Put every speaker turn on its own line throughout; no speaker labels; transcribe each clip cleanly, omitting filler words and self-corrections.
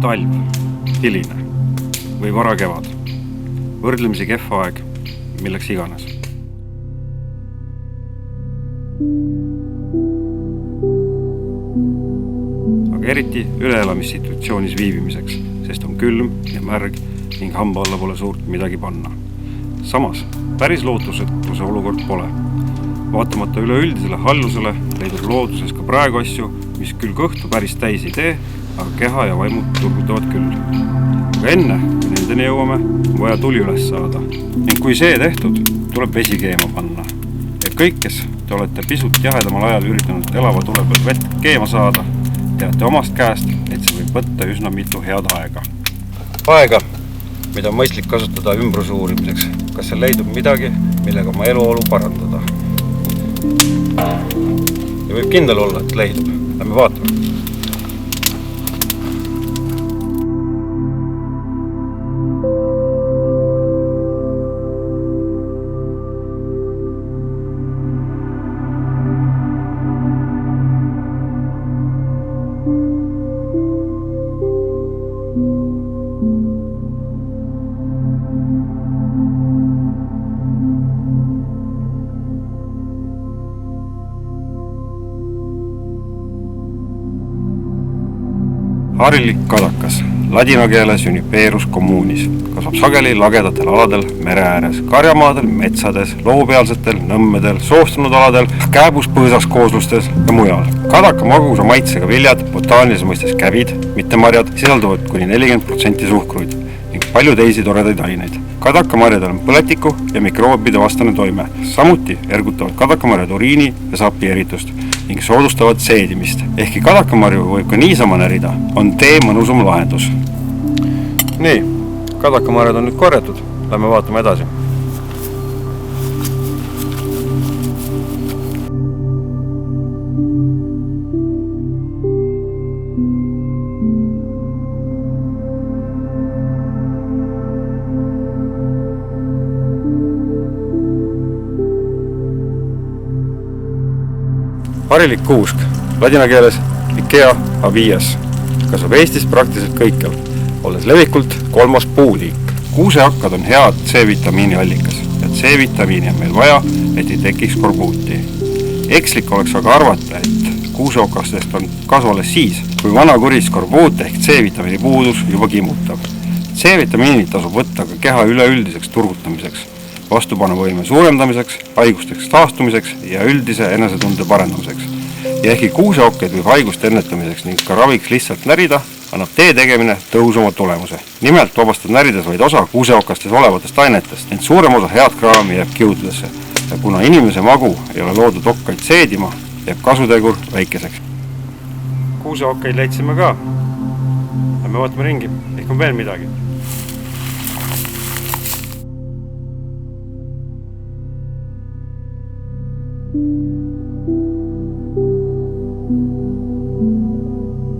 talv, hiline või varakevad, võrdlemisi kehva aeg, milleks iganes. Aga eriti üleelamissituatsioonis viibimiseks, sest on külm ja märg ning hamba alla pole suurt midagi panna. Samas, päris lootusetuse olukord pole. Vaatamata üleüldisele hallusele leidub looduses ka praegu asju, mis küll kõhtu päris täis ei tee, aga keha ja vaimud turgutavad küll. Aga enne, kui nendeni jõuame, on vaja tuli üles saada. Ning kui see tehtud, tuleb vesi keema panna. Ja kõik, kes te olete pisut jahedamal ajal üritanud elava tule peal vett keema saada, teate omast käest, et see võib võtta üsna mitu head aega. Aega, mida on mõistlik kasutada ümbruse uurimiseks. Kas seal leidub midagi, millega oma eluolu parandada? Ja võib kindel olla, et leidub. Lähme vaatame. Harilik kadakas, ladina keeles Juniperus communis, kasvab sageli lagedatel aladel, mere ääres, karjamaadel, metsades, loopealsetel, nõmmedel, soostunud aladel, kääbus põõsas kooslustes ja mujal. Kadaka magusa maitsega viljad, botaanilises mõistes kävid, mitte marjad, sisalduvad kuni 40% suhkruid ning palju teisi toredaid aineid. Kadakamarjadel on põletiku ja mikroobide vastane toime. Samuti ergutavad kadakamarjad uriini ja sapi eritust ning soodustavad seedimist. Ehkki kadakamarju võib ka niisama närida, on tee mõnusam lahendus. Nii, kadakamarjad on nüüd korjatud. Lähme vaatame edasi. Harilik kuusk, ladina keeles Ikea avies, kasvab Eestis praktiliselt kõikjal, olles levikult 3. puuliik. Kuusehakkad on head C-vitamiini allikas ja C-vitamiini on meil vaja, et ei tekiks skorbuuti. Ekslik oleks aga arvata, et kuuseokastest on kasu alles siis, kui vana kuri skorbuut ehk C-vitamiini puudus juba kimmutab. C-vitamiini tasub võtta ka keha üleüldiseks turgutamiseks, vastupanuvõime suurendamiseks, haigusteks taastumiseks ja üldise enesetunde parendamiseks. Ja ehkki kuuseokkeid võib haiguste ennetamiseks ning ka raviks lihtsalt närida, annab tee tegemine tõhusama tulemuse. Nimelt vabastad närides vaid osa kuuseokastes olevatest ainetest, ent suurem osa head kraami jääb kiududesse. Ja kuna inimese magu ei ole loodud okkaid seedima, jääb kasutegur väikeseks. Kuuseokkeid leidsime ka. Lähme vaatame ringi, ehk on veel midagi.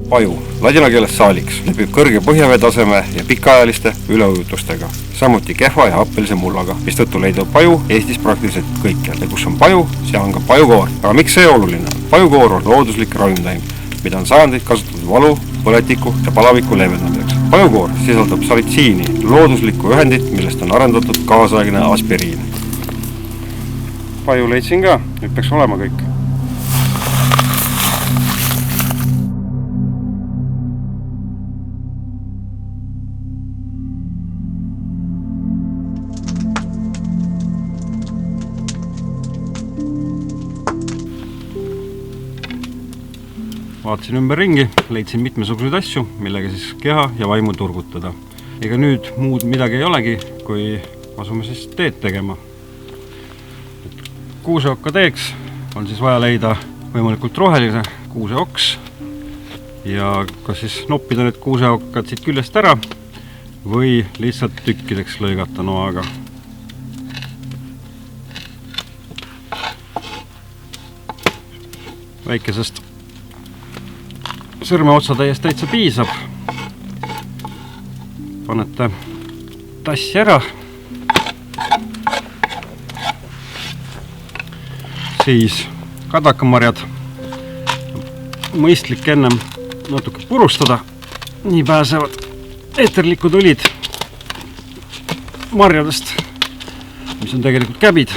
Paju, ladina keeles saaliks, lepib kõrge põhjaveetaseme ja pikaajaliste üleujutustega, samuti kehva ja happelise mullaga, mis tõttu leidub paju Eestis praktiliselt kõikjal. Ja kus on paju, seal on ka pajukoor. Aga miks see oluline? Pajukoor on looduslik ravimtaim, mida on sajandeid kasutatud valu, põletiku ja palaviku leevendamiseks. Pajukoor sisaldab salitsiini, looduslikku ühendit, millest on arendatud kaasaegne aspiriin. Paju leidsin ka, nüüd peaks olema kõik. Vaatasin ümber ringi, leidsin mitmesuguseid asju, millega siis keha ja vaimu turgutada. Ega nüüd muud midagi ei olegi, kui asume siis teed tegema. Kuuseokka teeks on siis vaja leida võimalikult rohelise kuuseoks ja kas siis noppida need kuuseokkad siit küljest ära või lihtsalt tükkideks lõigata noaga. Väikesest sõrmeotsa täitsa piisab. Panete tassi ära. Siis kadakamarjad mõistlik ennem natuke purustada nii pääsevad eeterlikud õlid marjadest, mis on tegelikult käbid,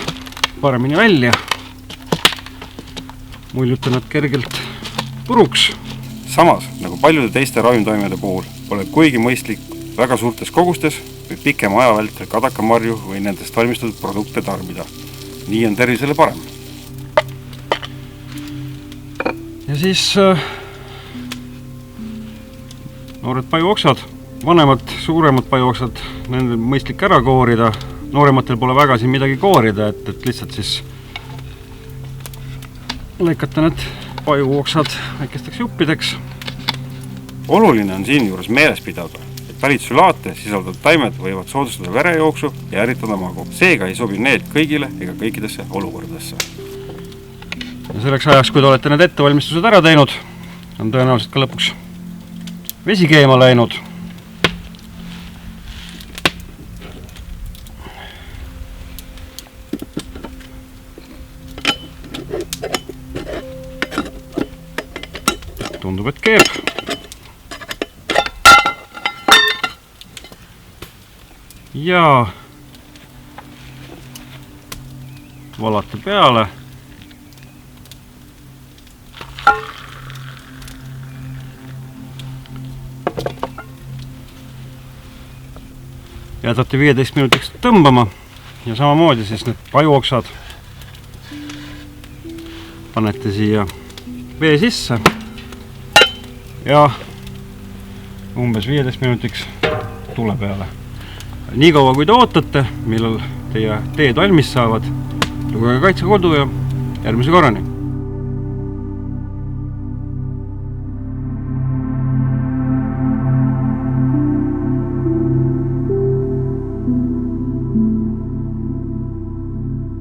paremini välja. Muljuta nad kergelt puruks. Samas, nagu paljude teiste ravimtoimede puhul, pole kuigi mõistlik väga suurtes kogustes või pikema aja vältel kadakamarju või nendest valmistatud produkte tarbida. Nii on tervisele parem. Ja siis noored pajuoksad, vanemad, suuremad pajuoksad, nendel mõistlik ära koorida. Noorematel pole väga siin midagi koorida, et lihtsalt siis lõikata need pajuoksad väikesteks juppideks. Oluline on siin juures meeles pidada, et talitsulaate sisaldavad taimed võivad soodustada verejooksu ja ärritada magu. Seega ei sobi need kõigile ega kõikidesse olukordadesse. Ja selleks ajaks, kui te olete need ettevalmistused ära teinud, on tõenäoliselt ka lõpuks vesi keema läinud. Tundub, et keeb. Ja valate peale. Jätate 15 minutiks tõmbama ja samamoodi siis need pajuoksad panete siia vee sisse ja umbes 15 minutiks tule peale. Nii kaua kui te ootate, millal teie teed valmis saavad, lugege Kaitsekodu ja järgmise korrani!